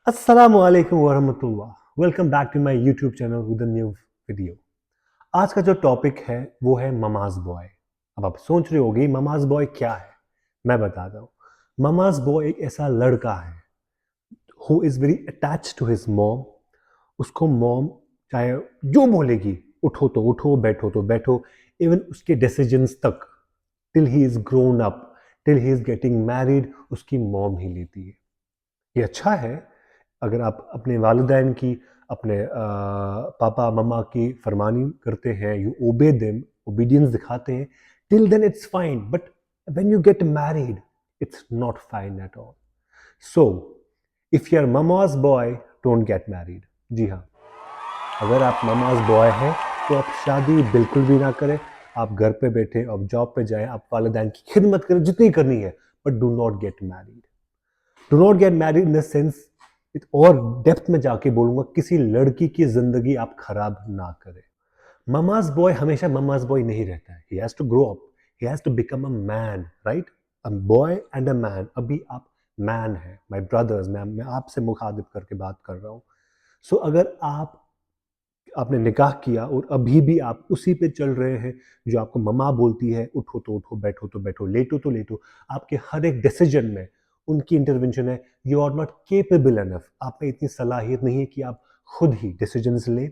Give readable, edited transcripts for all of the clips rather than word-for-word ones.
अस्सलामु अलैकुम वरहमतुल्लाह। Welcome back to my YouTube channel with a new video. आज का जो टॉपिक है वो है ममाज बॉय। अब आप सोच रहे होगे ममाज बॉय क्या है। मैं बताता हूँ। ममाज बॉय एक ऐसा लड़का है who is very attach to his mom. उसको मॉम चाहे जो बोलेगी, उठो तो उठो, बैठो तो बैठो, इवन उसके डिसीजंस तक, till he is grown up, till he is getting married, उसकी मॉम ही लेती है। ये अच्छा है अगर आप अपने वालिदैन की, अपने पापा मम्मा की फरमानी करते हैं, यू ओबे देम, ओबीडियंस दिखाते हैं, till then it's fine, but when you get married it's not fine at all. So if you are mama's boy, don't get married. जी हाँ, अगर आप ममाज बॉय हैं तो आप शादी बिल्कुल भी ना करें। आप घर पे बैठे, आप जॉब पे जाएं, आप वालिदैन की खिदमत करें जितनी करनी है, but do not get married. Do not get married in the sense, और डेप्थ में जाके बोलूंगा, किसी लड़की की जिंदगी आप खराब ना करें। ममाज बॉय हमेशा ममाज बॉय नहीं रहता है। He has to grow up, he has to become a man, right? A boy and a man. अभी आप मैन है, माय ब्रदर्स, मैं आपसे मुखातिब करके बात कर रहा हूँ। सो अगर आपने निकाह किया और अभी भी आप उसी पे चल रहे हैं जो आपको ममा बोलती है, उठो तो उठो, बैठो तो बैठो, लेटो तो लेटो, आपके हर एक डिसीजन में उनकी इंटरवेंशन है, you are not capable enough, आप में इतनी सलाहियत नहीं है कि आप खुद ही डिसीजंस लें,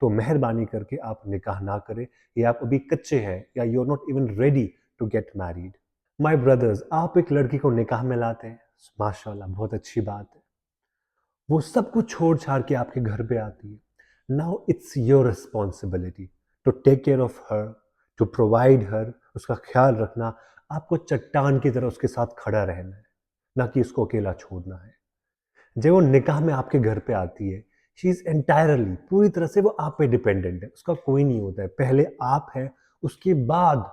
तो मेहरबानी करके आप निकाह ना करें, या आप अभी कच्चे हैं, या you are not even ready to get married. My brothers, आप एक लड़की को निकाह में लाते हैं, माशाल्लाह, बहुत अच्छी बात है। वो सब कुछ छोड़ छाड़ के आपके घर पे आती है। Now it's your responsibility to take care of her, to provide her, उसका ख्याल रखना। आपको चट्टान की तरह उसके साथ खड़ा रहना है, ना कि उसको अकेला छोड़ना है। जब वो निकाह में आपके घर पे आती है, शी इज एंटायरली, पूरी तरह से वो आप पे डिपेंडेंट है, उसका कोई नहीं होता है। पहले आप हैं, उसके बाद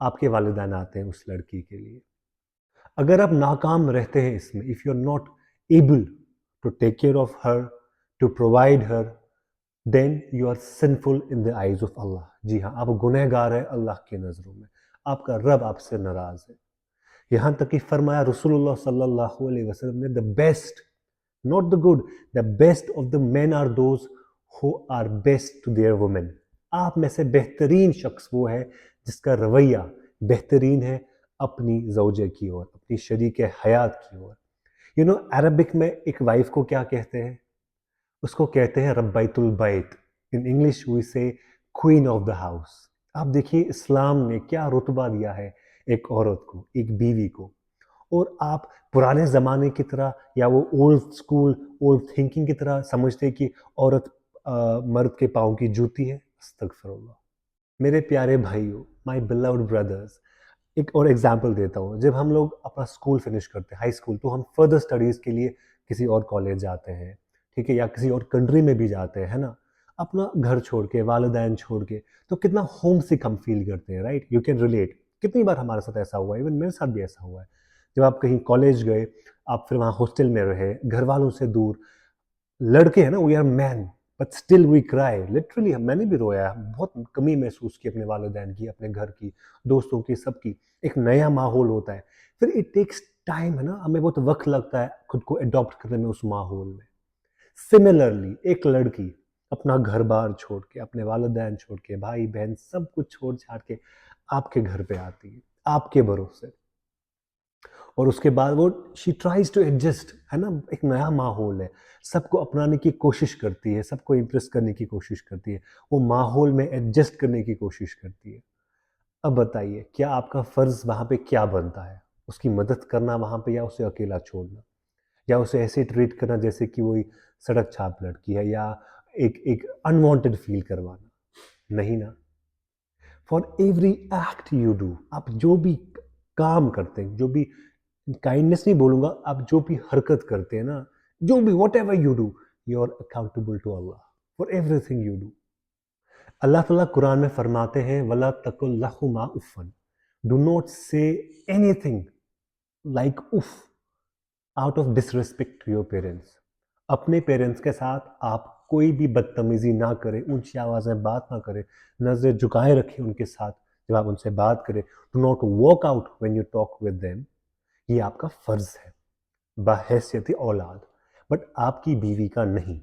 आपके वालिदैन आते हैं उस लड़की के लिए। अगर आप नाकाम रहते हैं इसमें, if you are not able to take care of her, to provide her, then you are sinful in the eyes of Allah. जी हाँ, आप गुनहगार है अल्लाह की नज़रों में। आपका रब आपसे नाराज है। यहाँ तक कि फरमाया रसूलुल्लाह सल्लल्लाहु अलैहि वसल्लम ने, the best, not the good, the best of the men are those who are best to their women. आप में से बेहतरीन शख्स वो है जिसका रवैया बेहतरीन है अपनी ज़ौजे की ओर, अपनी शरीक हयात की ओर। यू नो, अरबिक में एक वाइफ को क्या कहते हैं? उसको कहते हैं रब्बाइतुल बैत। इन इंग्लिश वी से क्वीन ऑफ द हाउस। आप देखिए इस्लाम ने क्या रुतबा दिया है एक औरत को, एक बीवी को। और आप पुराने ज़माने की तरह, या वो ओल्ड स्कूल, ओल्ड थिंकिंग की तरह समझते हैं कि औरत मर्द के पाँव की जूती है। अस्तगफिरुल्लाह। मेरे प्यारे भाइयों, माय बिलव्ड ब्रदर्स, एक और एग्जांपल देता हूँ। जब हम लोग अपना स्कूल फिनिश करते हैं, हाई स्कूल, तो हम फर्दर स्टडीज़ के लिए किसी और कॉलेज जाते हैं, ठीक है, या किसी और कंट्री में भी जाते हैं, है ना? अपना घर छोड़ के, वालिदैन छोड़ के, तो कितना होम सिक हम फील करते हैं, राइट? You can relate. कितनी बार हमारे साथ ऐसा हुआ है, इवन मेरे साथ भी ऐसा हुआ है। जब आप कहीं कॉलेज गए, आप फिर वहाँ हॉस्टल में रहे, घर वालों से दूर, लड़के हैं ना, we are man, but still we cry literally. मैंने भी रोया है, बहुत कमी महसूस की अपने वालिदैन की, अपने घर की, दोस्तों की, सबकी। एक नया माहौल होता है, फिर इट टेक्स टाइम, है ना, हमें बहुत वक्त लगता है खुद को अडॉप्ट करने में उस माहौल में। सिमिलरली एक लड़की अपना घर बार छोड़ के, अपने वालिदैन छोड़ के, भाई बहन सब कुछ छोड़ छाड़ के आपके घर पे आती है, आपके भरोसे। और उसके बाद वो शी ट्राइज टू एडजस्ट, है ना, एक नया माहौल है, सबको अपनाने की कोशिश करती है, सबको इम्प्रेस करने की कोशिश करती है, वो माहौल में एडजस्ट करने की कोशिश करती है। अब बताइए, क्या आपका फ़र्ज़ वहाँ पे क्या बनता है? उसकी मदद करना वहाँ पे, या उसे अकेला छोड़ना? या उसे ऐसे ट्रीट करना जैसे कि वही सड़क छाप लड़की है, या एक एक अनवांटेड फ़ील करवाना? नहीं ना। For every act you do, आप जो भी काम करते हैं, जो भी, काइंडनेस नहीं बोलूंगा, आप जो भी हरकत करते हैं ना, जो भी whatever you do, you are accountable to Allah for everything you do. अल्लाह ताला कुरान में फरमाते हैं, वला तकुल लहुमा उफ़न, do not say anything like uff out of disrespect to your parents. अपने पेरेंट्स के साथ आप कोई भी बदतमीजी ना करें, ऊंची आवाज़ में बात ना करें, नज़र झुकाए रखें उनके साथ जब आप उनसे बात करें। Do not walk out when you talk with them. ये आपका फ़र्ज़ है बहैसियत औलाद। बट आपकी बीवी का नहीं।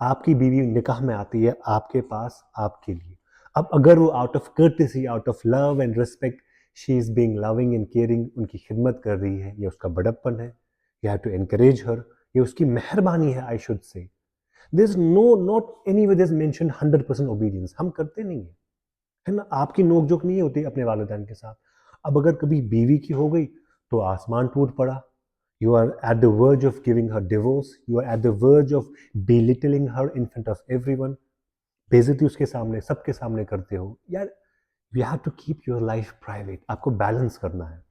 आपकी बीवी निकाह में आती है आपके पास आपके लिए। अब अगर वो out of courtesy, out of love and respect, she is being loving and caring, उनकी खिदमत कर रही है, ये उसका बड़प्पन है। You have to encourage her, ये उसकी मेहरबानी है, I should say. There is no, not anywhere there is mention 100% obedience, हम करते नहीं है, है ना? आपकी नोक-झोंक नहीं होती अपने वालिदैन के साथ। अब अगर कभी बीवी की हो गई, तो आसमान टूट पड़ा। You are at the verge of giving her divorce. You are at the verge of belittling her in front of everyone. बेइज्जती उसके सामने, सबके सामने करते हो। यार, you have to keep your life private. आपको बैलेंस करना है।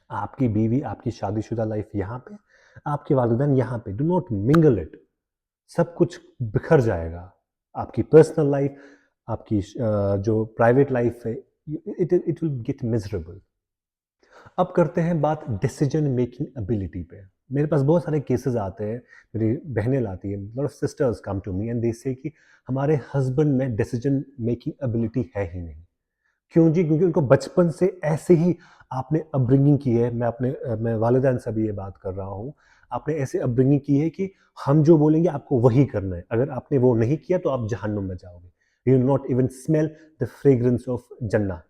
आपकी बीवी, आपकी शादीशुदा लाइफ यहाँ पे, आपके वालिदैन यहाँ पे। Do not mingle it. सब कुछ बिखर जाएगा। आपकी पर्सनल लाइफ, आपकी जो प्राइवेट लाइफ है, it will get miserable. अब करते हैं बात डिसीजन मेकिंग एबिलिटी पे। मेरे पास बहुत सारे केसेस आते हैं, मेरी बहनें लाती हैं, lot of sisters come to me and they say कि हमारे हस्बैंड में डिसीजन मेकिंग एबिलिटी है ही नहीं। क्यों जी? क्योंकि उनको बचपन से ऐसे ही आपने अपब्रिंगिंग की है। मैं वालिदैन से भी ये बात कर रहा हूँ। आपने ऐसे अपब्रिंगिंग की है कि हम जो बोलेंगे आपको वही करना है। अगर आपने वो नहीं किया तो आप जहन्नुम में जाओगे। You will not even smell the fragrance of जन्नत।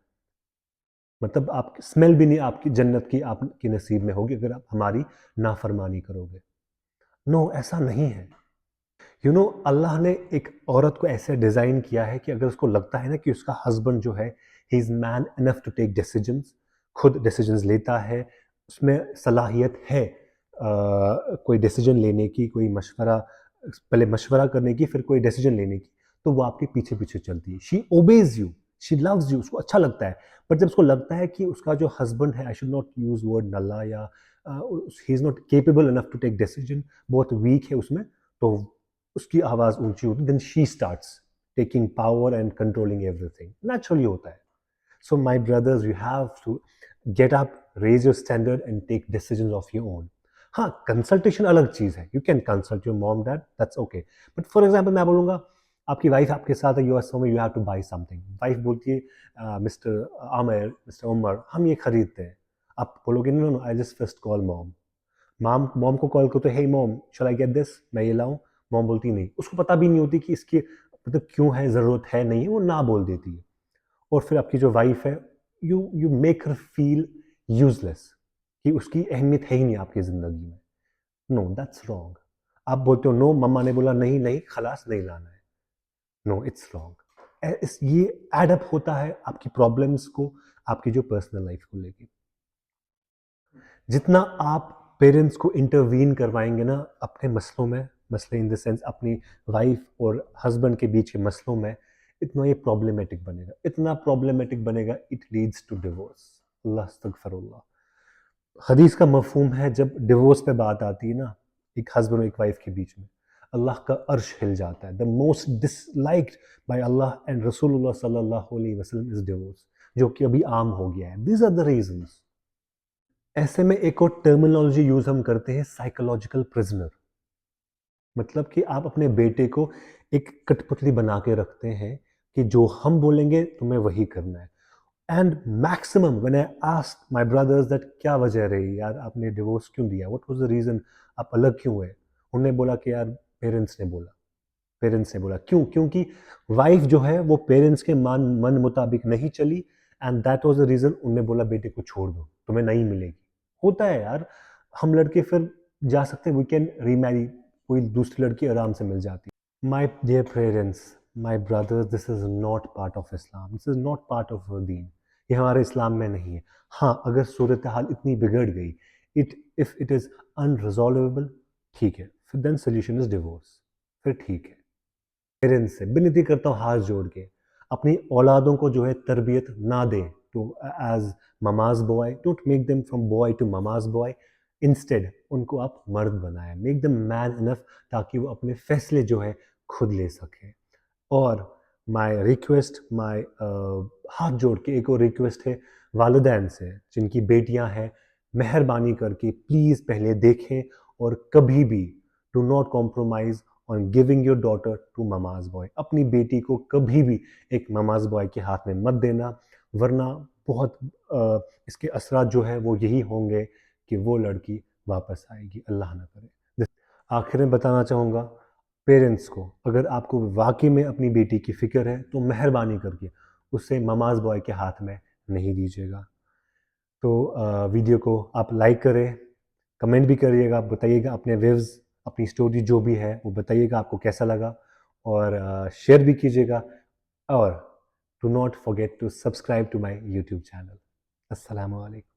मतलब आप स्मेल भी नहीं आपकी जन्नत की आपके नसीब में होगी अगर आप हमारी नाफरमानी करोगे। नो, ऐसा नहीं है। अल्लाह ने एक औरत को ऐसे डिज़ाइन किया है कि अगर उसको लगता है ना कि उसका हस्बैंड जो है, he is man enough to take decisions, खुद डिसीजंस लेता है, उसमें सलाहियत है कोई डिसीजन लेने की, कोई मशवरा, पहले मशवरा करने की, फिर कोई डिसीजन लेने की, तो वो आपके पीछे पीछे चलती है। She obeys you, she loves you, उसको अच्छा लगता है। बट जब उसको लगता है कि उसका जो हस्बैंड है, I should not use word नल्ला, या he is not capable enough to take decision, बहुत वीक है उसमें, तो उसकी आवाज़ ऊंची होती है। Then she starts taking power and controlling everything. Naturally होता है। So my brothers, you have to get up, raise your standard and take decisions of your own. हाँ, कंसल्टेशन अलग चीज़ है। You can consult your mom dad, that's okay. But for example मैं बोलूँगा, आपकी wife आपके साथ है, you are somewhere, you have to buy something. Wife बोलती है, मिस्टर आमिर, मिस्टर उमर, हम ये खरीदते हैं। आप बोलोगे no no, I just first call mom. Mom को कॉल करते, hey mom, shall I get this, मैं ये लाऊं? मॉम बोलती नहीं, उसको पता भी नहीं होती कि इसकी मतलब क्यों है, ज़रूरत है नहीं है, वो ना बोल देती है। और फिर आपकी जो वाइफ है, you make her feel useless, कि उसकी अहमियत है ही नहीं आपकी ज़िंदगी में। No, that's wrong. आप बोलते हो नो, मम्मा ने बोला नहीं नहीं, खलास नहीं लाना है। No, it's wrong. ये एडअप होता है आपकी प्रॉब्लम्स को, आपकी जो पर्सनल लाइफ को लेके। जितना आप पेरेंट्स को इंटरवीन करवाएंगे ना अपने मसलों में, मसले इन द सेंस अपनी वाइफ और हस्बैंड के बीच के मसलों में, इतना ये प्रॉब्लमेटिक बनेगा, इतना प्रॉब्लमेटिक बनेगा, इट लीड्स टू डिवोर्स। अल्लाह अस्तगफिरुल्लाह। हदीस का मफहूम है, जब डिवोर्स पे बात आती है ना, एक हस्बैंड और एक वाइफ के बीच में, अल्लाह का अर्श हिल जाता है। The most disliked by Allah and रसूलुल्लाह सल्लल्लाहु अलैहि वसल्लम इज डिवोर्स, जो कि अभी आम हो गया है। These are the reasons. ऐसे में एक और टर्मिनोलॉजी यूज हम करते हैं, साइकोलॉजिकल प्रिजनर। मतलब कि आप अपने बेटे को एक कठपुतली बना के रखते हैं कि जो हम बोलेंगे तुम्हें वही करना है। And maximum when I asked my brothers that क्या वजह रही यार, आपने डिवोर्स क्यों दिया, व्हाट वाज द रीजन, आप अलग क्यों हुए? उन्होंने बोला कि यार पेरेंट्स ने बोला। क्यों? क्योंकि वाइफ जो है वो पेरेंट्स के मन मुताबिक नहीं चली, and that was the reason. उन्होंने बोला बेटे को छोड़ दो, तुम्हें नहीं मिलेगी। होता है यार, हम लड़के फिर जा सकते हैं, वी कैन रीमैरी, कोई दूसरी लड़की आराम से मिल जाती है। My dear parents, my brothers, this is not part of Islam, this is not part of दीन। ये हमारे इस्लाम में नहीं है। हाँ, अगर सूरत हाल इतनी बिगड़ गई, इफ इट इज अनरिजॉल्वेबल, ठीक है, फिर देन सोल्यूशन इज डिवोर्स, फिर ठीक है। पेरेंट्स से विनती करता हूँ हाथ जोड़ के, अपनी औलादों को जो है तरबियत ना दें to as mama's boy. Don't make them from boy to mama's boy. Instead उनको आप मर्द बनाएं, मेक देम मैन इनफ, ताकि वो अपने फैसले जो है खुद ले सकें। और माय रिक्वेस्ट, माय हाथ जोड़ के एक और रिक्वेस्ट है वालिदैन से, जिनकी बेटियां हैं, मेहरबानी करके प्लीज़ पहले देखें, और कभी भी do not compromise on giving your daughter to mama's boy. अपनी बेटी को कभी भी एक ममाज बॉय के हाथ में मत देना, वरना बहुत इसके असरात जो है वो यही होंगे कि वो लड़की वापस आएगी, अल्लाह ना करे। आखिर में बताना चाहूँगा पेरेंट्स को, अगर आपको वाकई में अपनी बेटी की फ़िक्र है तो मेहरबानी करके उसे ममाज़ बॉय के हाथ में नहीं दीजिएगा। तो वीडियो को आप लाइक करें, कमेंट भी करिएगा, बताइएगा अपने व्यूज़, अपनी स्टोरी जो भी है वो बताइएगा आपको कैसा लगा, और शेयर भी कीजिएगा, और do not forget to subscribe to my YouTube channel. अस्सलामु अलैकुम।